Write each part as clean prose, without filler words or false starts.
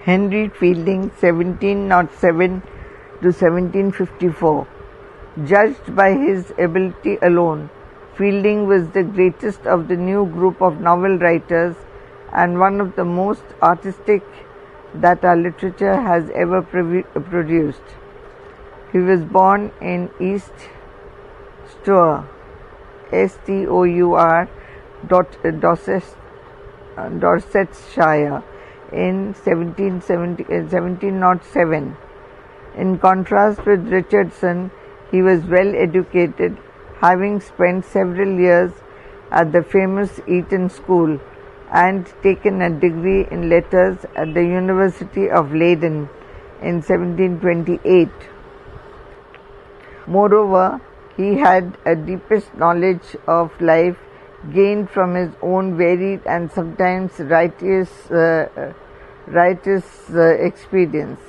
Henry Fielding, 1707 to 1754. Judged by his ability alone, Fielding was the greatest of the new group of novel writers and one of the most artistic that our literature has ever produced. He was born in East Stour, Stour, Dorsetshire, in 1707. In contrast with Richardson, he was well educated, having spent several years at the famous Eton School and taken a degree in letters at the University of Leiden in 1728. Moreover, he had a deepest knowledge of life gained from his own varied and sometimes righteous experience.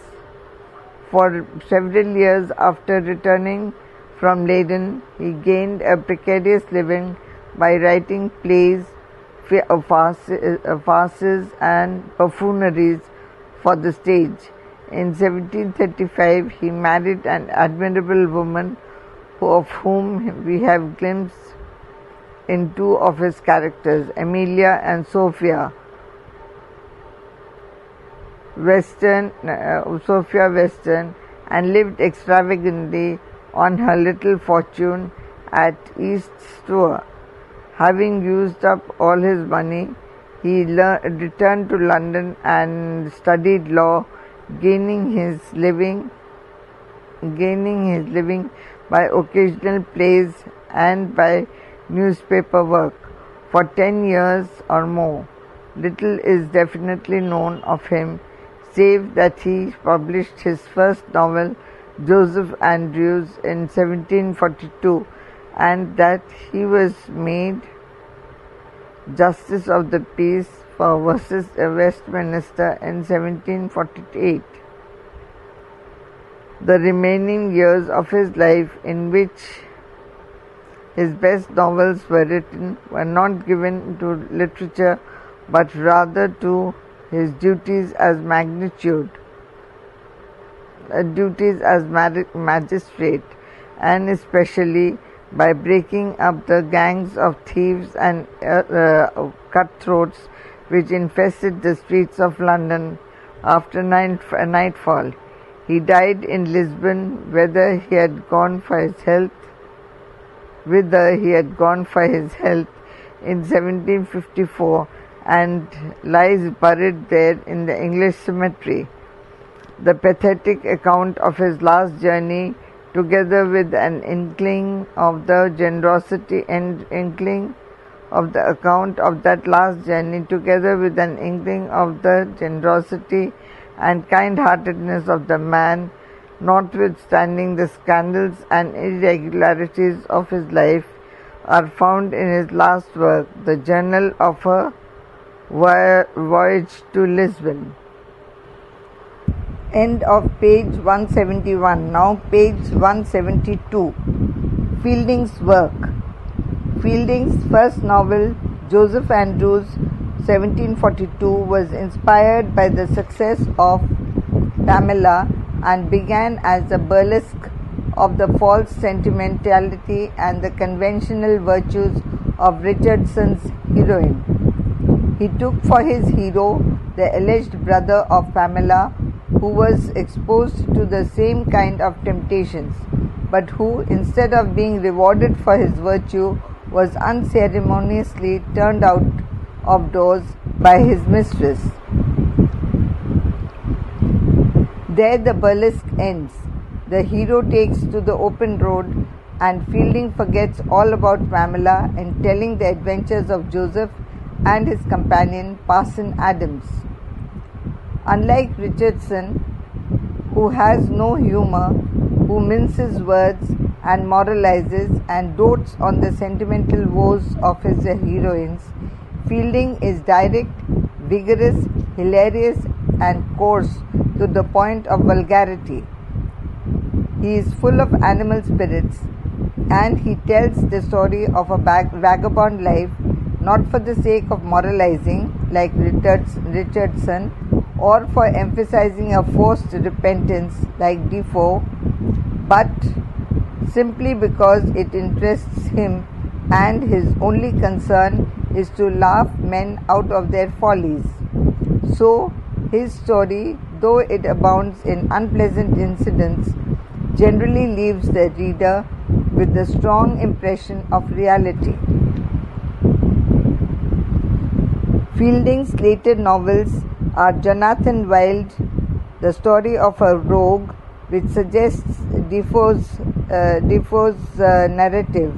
For several years after returning from Leiden, he gained a precarious living by writing plays, farces and buffooneries for the stage. In 1735, he married an admirable woman of whom we have glimpsed in two of his characters, Amelia and Sophia Western, and lived extravagantly on her little fortune at East Stour. Having used up all his money, he returned to London and studied law, gaining his living by occasional plays and by newspaper work for 10 years or more. Little is definitely known of him, save that he published his first novel, Joseph Andrews, in 1742, and that he was made Justice of the Peace for Westminster in 1748. The remaining years of his life, in which his best novels were written, were not given to literature but rather to his duties as magistrate, and especially by breaking up the gangs of thieves and cutthroats which infested the streets of London after nightfall. He died in Lisbon, whither he had gone for his health in 1754, and lies buried there in the English cemetery. The pathetic account of his last journey, together with an inkling of the generosity and kind-heartedness of the man, notwithstanding the scandals and irregularities of his life, are found in his last work, the Journal of a Voyage to Lisbon. End of page 171. Now page 172. Fielding's work. Fielding's first novel, Joseph Andrews, 1742, was inspired by the success of Pamela and began as a burlesque of the false sentimentality and the conventional virtues of Richardson's heroine. He took for his hero the alleged brother of Pamela, who was exposed to the same kind of temptations, but who, instead of being rewarded for his virtue, was unceremoniously turned out of doors by his mistress. There the burlesque ends. The hero takes to the open road, and Fielding forgets all about Pamela in telling the adventures of Joseph and his companion, Parson Adams. Unlike Richardson, who has no humor, who minces words and moralizes and dotes on the sentimental woes of his heroines, Fielding is direct, vigorous, hilarious, and coarse to the point of vulgarity. He is full of animal spirits, and he tells the story of a vagabond life, not for the sake of moralizing like Richardson, or for emphasizing a forced repentance like Defoe, but simply because it interests him and his only concern is to laugh men out of their follies. So, his story, though it abounds in unpleasant incidents, generally leaves the reader with a strong impression of reality. Fielding's later novels are Jonathan Wild, The Story of a Rogue, which suggests Defoe's narrative,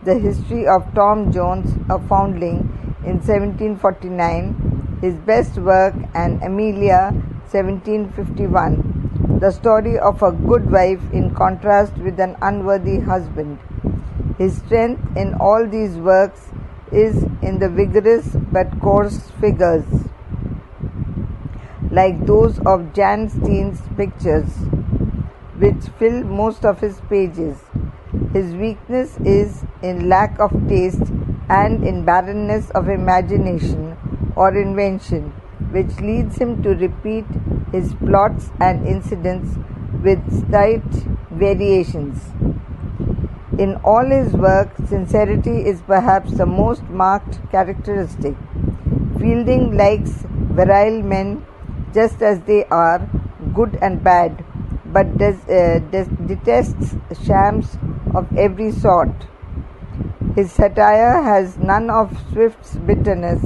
The History of Tom Jones, a Foundling, in 1749, his best work, and Amelia, 1751, the story of a good wife in contrast with an unworthy husband. His strength in all these works is in the vigorous but coarse figures, like those of Jan Steen's pictures, which fill most of his pages. His weakness is in lack of taste and in barrenness of imagination or invention, which leads him to repeat his plots and incidents with slight variations. In all his work, sincerity is perhaps the most marked characteristic. Fielding likes virile men just as they are, good and bad, but detests shams of every sort. His satire has none of Swift's bitterness,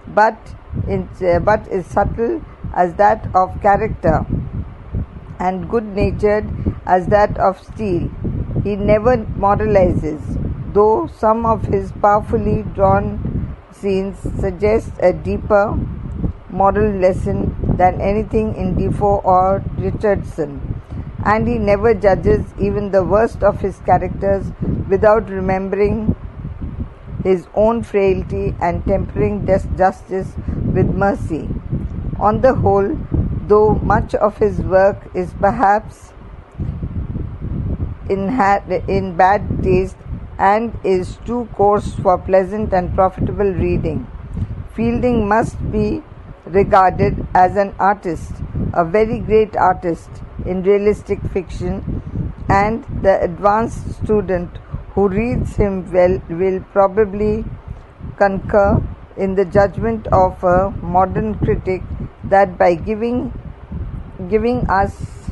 but is subtle as that of character, and good-natured as that of Steele. He never moralizes, though some of his powerfully drawn scenes suggest a deeper moral lesson than anything in Defoe or Richardson, and he never judges even the worst of his characters without remembering his own frailty and tempering justice with mercy. On the whole, though much of his work is perhaps in bad taste and is too coarse for pleasant and profitable reading, Fielding must be regarded as an artist, a very great artist in realistic fiction, and the advanced student who reads him well will probably concur in the judgment of a modern critic that by giving us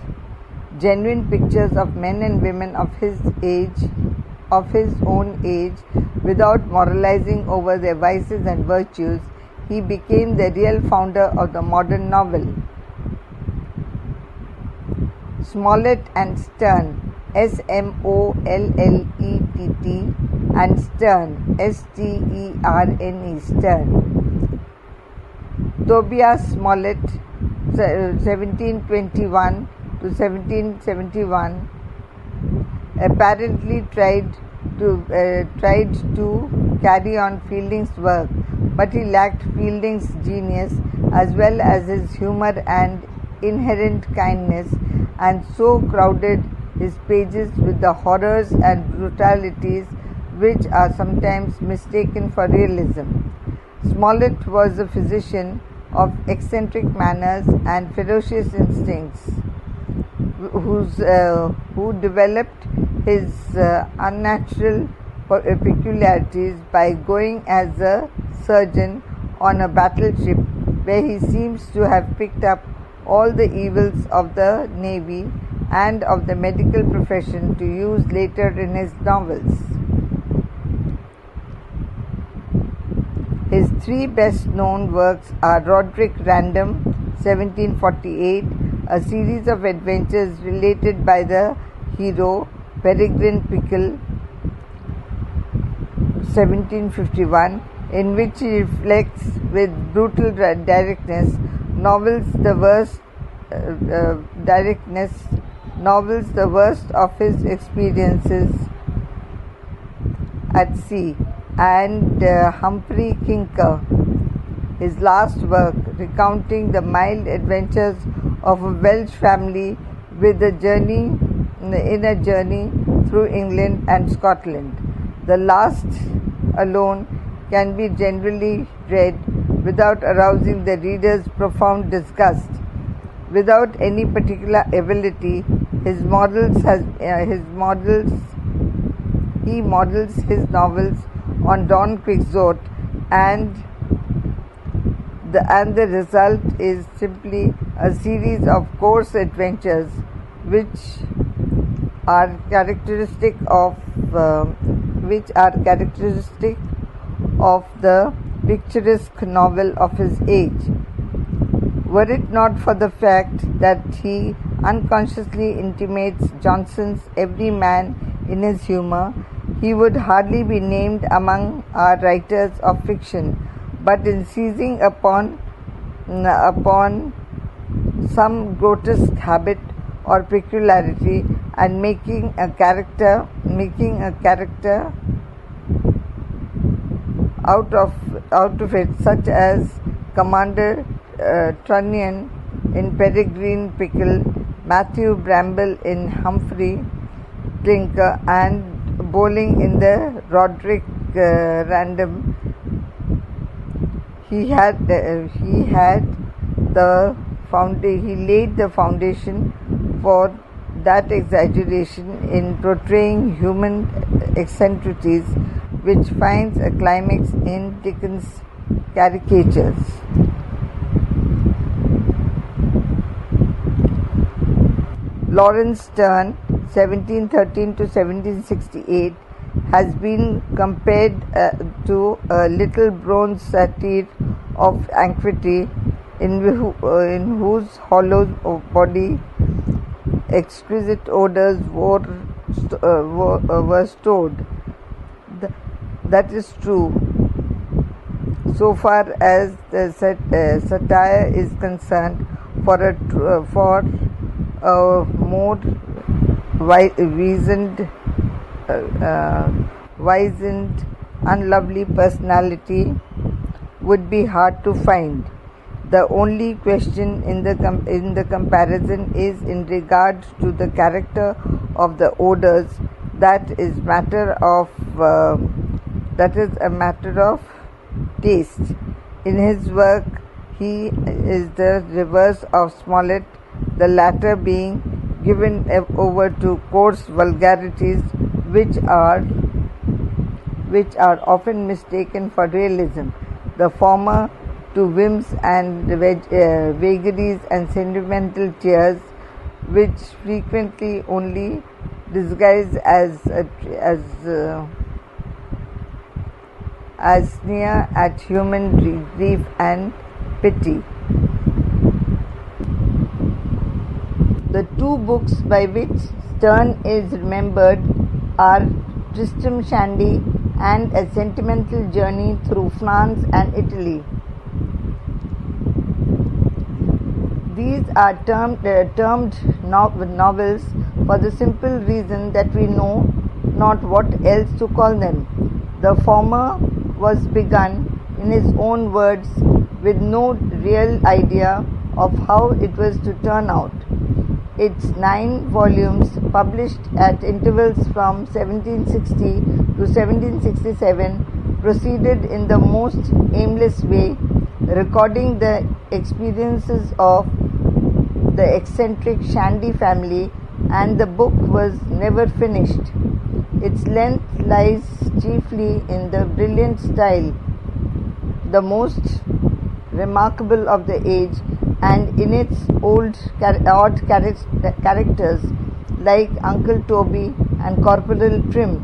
genuine pictures of men and women of his own age, without moralizing over their vices and virtues, he became the real founder of the modern novel. Smollett and Sterne, Smollet, and Sterne, Sterne, Sterne. Tobias Smollett, 1721 to 1771, apparently tried to carry on Fielding's work, but he lacked Fielding's genius as well as his humor and inherent kindness, and so crowded his pages with the horrors and brutalities which are sometimes mistaken for realism. Smollett was a physician of eccentric manners and ferocious instincts, who developed his unnatural peculiarities by going as a surgeon on a battleship, where he seems to have picked up all the evils of the Navy and of the medical profession to use later in his novels. His three best-known works are Roderick Random, 1748, a series of adventures related by the hero Peregrine Pickle, 1751, in which he reflects with brutal directness novels the worst of his experiences at sea, and Humphrey Kinker, his last work, recounting the mild adventures of a Welsh family in a journey through England and Scotland. The last alone can be generally read without arousing the reader's profound disgust. Without any particular ability, he models his novels on Don Quixote, and the result is simply a series of coarse adventures which are characteristic of the picturesque novel of his age. Were it not for the fact that he unconsciously intimates Johnson's every man in his humor, he would hardly be named among our writers of fiction, but in seizing upon some grotesque habit or peculiarity and making a character out of it, such as Commander Trunnion in Peregrine Pickle, Matthew Bramble in Humphrey Clinker, and Bowling in the Roderick Random. He laid the foundation for that exaggeration in portraying human eccentricities which finds a climax in Dickens' caricatures. Laurence Sterne, 1713 to 1768, has been compared to a little bronze satyr of antiquity in whose hollow body exquisite odors were stored. That is true so far as the satire is concerned. For a more wizened, unlovely personality would be hard to find. The only question in the comparison is in regard to the character of the odors. That is a matter of taste. In his work, he is the reverse of Smollett, the latter being given over to coarse vulgarities which are often mistaken for realism, the former to whims and vagaries and sentimental tears, which frequently only disguise as sneer at human grief and pity. The two books by which Sterne is remembered are Tristram Shandy and A Sentimental Journey Through France and Italy. These are termed novels for the simple reason that we know not what else to call them. The former was begun, in his own words, with no real idea of how it was to turn out. Its 9 volumes, published at intervals from 1760 to 1767, proceeded in the most aimless way, recording the experiences of the eccentric Shandy family, and the book was never finished. Its length lies chiefly in the brilliant style, the most remarkable of the age, and in its odd characters like Uncle Toby and Corporal Trim,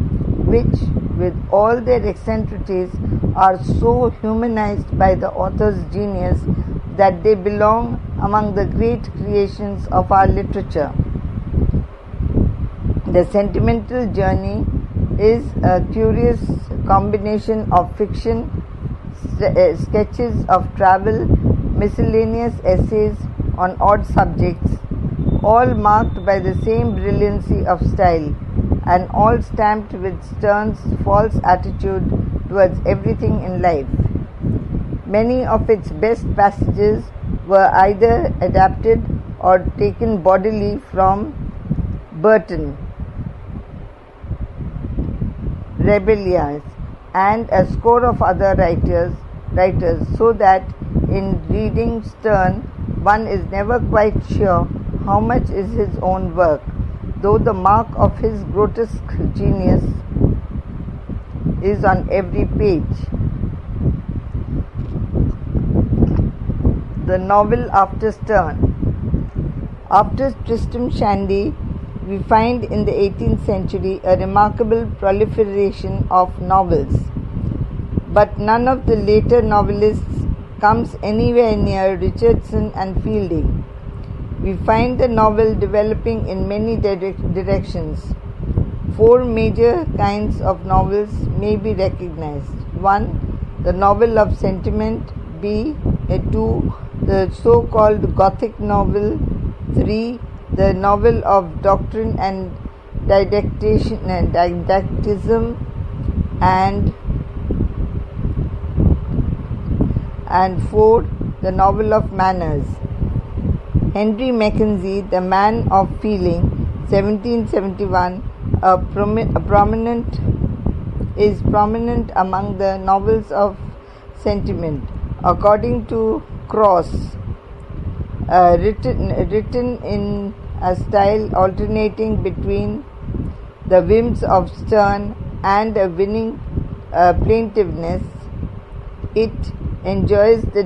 which, with all their eccentricities, are so humanized by the author's genius that they belong among the great creations of our literature. The Sentimental Journey is a curious combination of fiction, sketches of travel, miscellaneous essays on odd subjects, all marked by the same brilliancy of style, and all stamped with Sterne's false attitude towards everything in life. Many of its best passages were either adapted or taken bodily from Burton, Rabelais, and a score of other writers, so that in reading Sterne one is never quite sure how much is his own work, though the mark of his grotesque genius is on every page. The novel after Sterne. After Tristram Shandy, we find in the 18th century a remarkable proliferation of novels, but none of the later novelists comes anywhere near Richardson and Fielding. We find the novel developing in many directions. 4 major kinds of novels may be recognized. 1. The novel of sentiment. 2. The so-called Gothic novel. 3. The novel of doctrine and didactism. And 4. The novel of manners. Henry Mackenzie, The Man of Feeling, 1771, is prominent among the novels of sentiment. According to Cross, written in a style alternating between the whims of Sterne and a winning plaintiveness, it enjoys the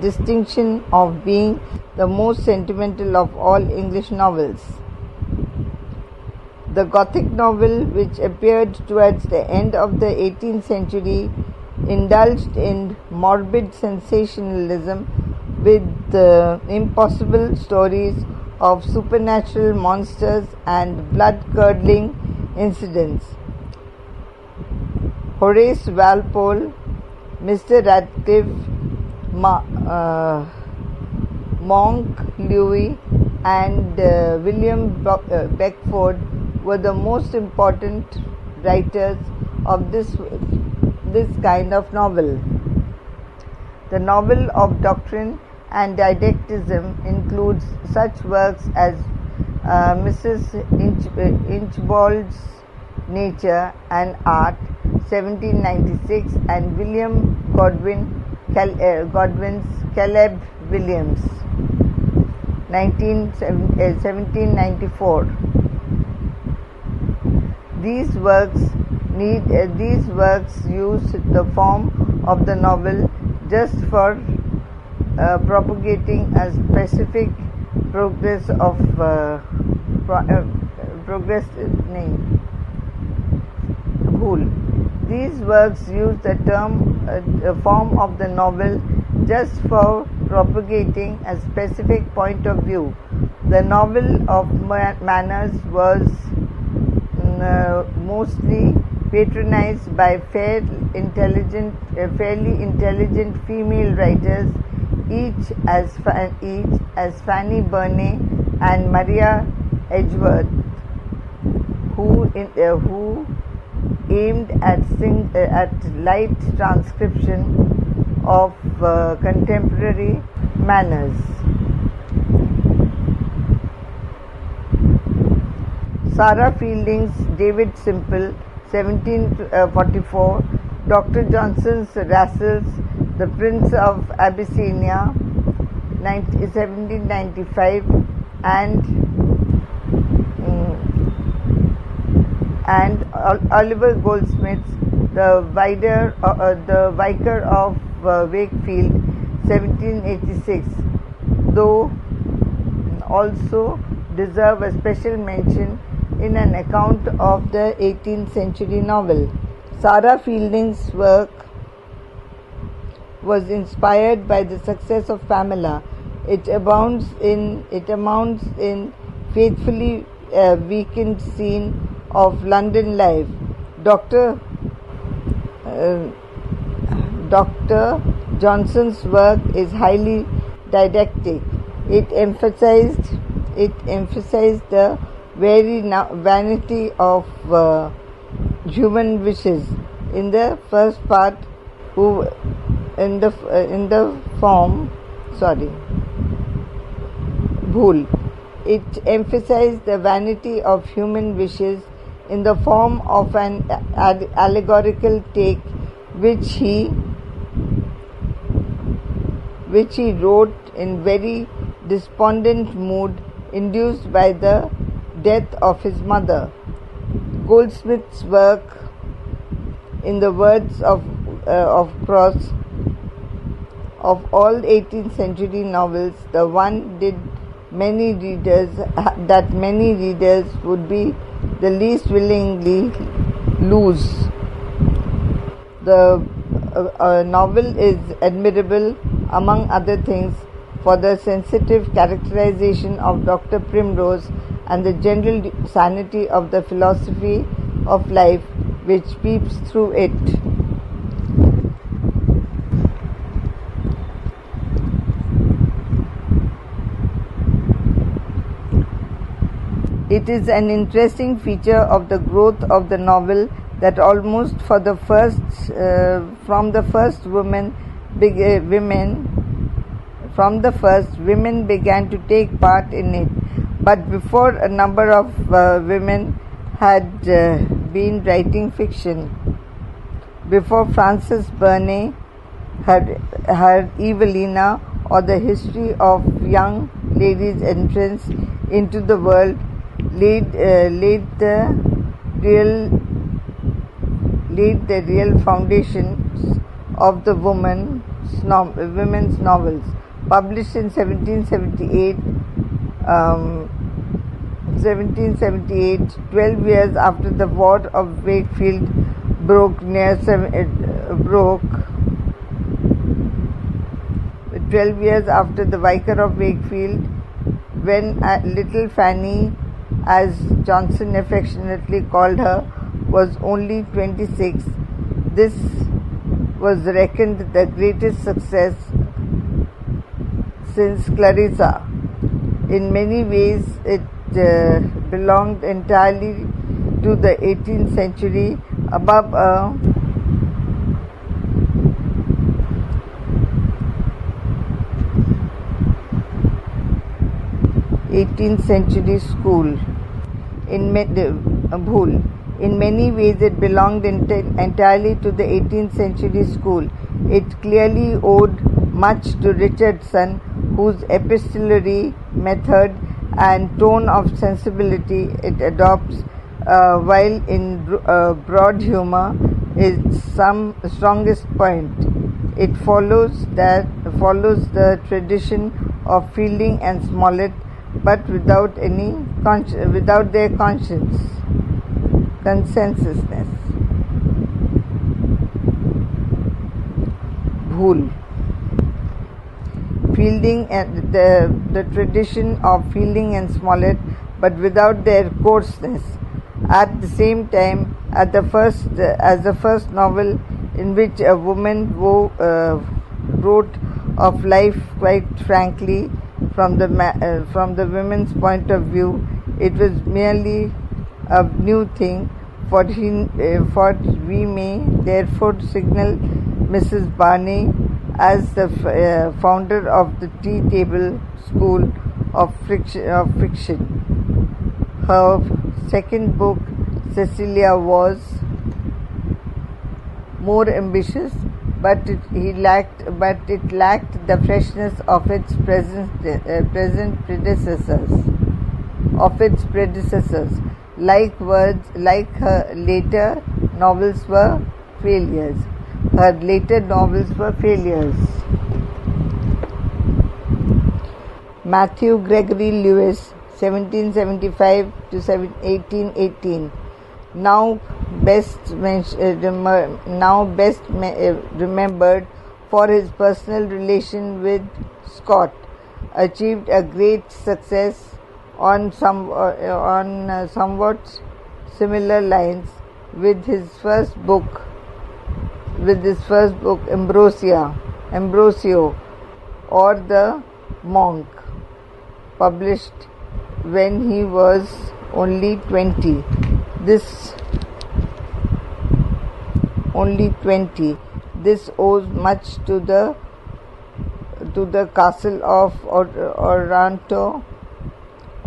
distinction of being the most sentimental of all English novels. The Gothic novel, which appeared towards the end of the 18th century, indulged in morbid sensationalism with impossible stories of supernatural monsters and blood-curdling incidents. Horace Walpole, Mr. Radcliffe, Monk Lewy, and William Beckford were the most important writers of this kind of novel. The novel of doctrine and didactism includes such works as Mrs. Inchbald's Nature and Art, 1796, and William Godwin's Caleb Williams, 1794. These works use the form of the novel just for propagating a specific These works use the form of the novel just for propagating a specific point of view. The novel of manners was mostly patronized by fairly intelligent female writers, each as Fanny Burney and Maria Edgeworth, who aimed at light transcription of contemporary manners. Sarah Fielding's David Simple, 1744, Dr. Johnson's Rassel's The Prince of Abyssinia, 1795, and Oliver Goldsmith's The Vicar of Wakefield, 1786, though also deserve a special mention in an account of the 18th century novel. Sarah Fielding's work was inspired by the success of Pamela. It amounts in faithfully weekend scene of London life. Dr. Johnson's work is highly didactic. It emphasized the very vanity of human wishes. In the first part, It emphasized the vanity of human wishes in the form of an allegorical take, which he which he wrote in very despondent mood induced by the death of his mother. Goldsmith's work, in the words of Cross, of all 18th century novels, the one that many readers would be the least willingly lose. The novel is admirable, among other things, for the sensitive characterization of Dr. Primrose and the general sanity of the philosophy of life which peeps through it. It is an interesting feature of the growth of the novel that almost from the first women began to take part in it, but before a number of women had been writing fiction. Before Frances Burney, her Evelina, or the history of young ladies' entrance into the world laid the real foundations of the women's novels. Published in 1778, 12 years after the War of Wakefield broke, 12 years after the Vicar of Wakefield, when little Fanny, as Johnson affectionately called her, was only 26. This was reckoned the greatest success since Clarissa. In many ways, it belonged entirely to the 18th century, above a 18th century school. In many ways, it belonged entirely to the 18th century school. It clearly owed much to Richardson, whose epistolary method and tone of sensibility it adopts, while in broad humor is some strongest point. It follows the tradition of Fielding and Smollett, but without their consensusness. Bhool. Fielding and the tradition of Fielding and Smollett, but without their coarseness. At the same time, as the first novel in which a woman wrote of life quite frankly from the women's point of view, it was merely a new thing. For we may therefore signal Mrs. Barney as the founder of the tea table school of fiction. Her second book, Cecilia, was more ambitious, but it lacked the freshness of its predecessors. Like her later novels were failures. Matthew Gregory Lewis, 1775 to 1818, now best remembered for his personal relation with Scott, achieved a great success on somewhat similar lines with his first book, Ambrosio, or the Monk, published when he was only 20. This owes much to the castle of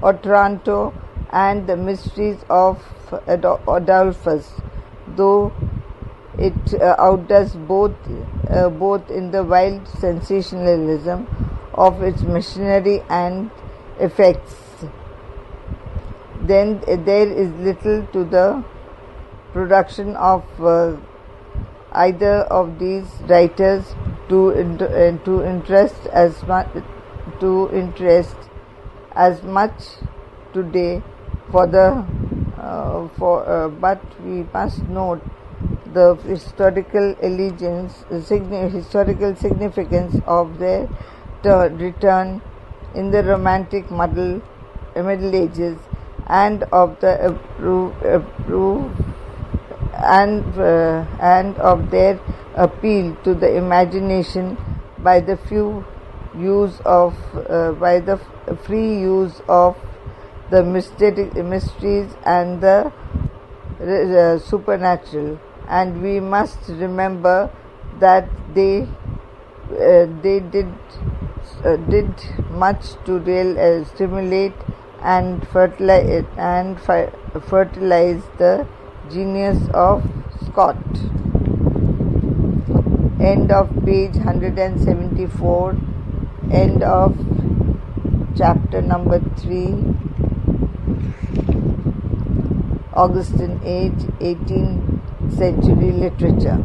Otranto and the mysteries of Adolphus, though it outdoes both in the wild sensationalism of its machinery and effects. Then there is little to the production of either of these writers to interest as much today. But we must note the historical significance of their return in the Romantic Middle Ages, and of the and of their appeal to the imagination by the free use of the mysteries and the supernatural. And we must remember that they did much to stimulate and fertilize the genius of Scott. End of page 174. End of chapter number 3. Augustan Age, 18th century literature.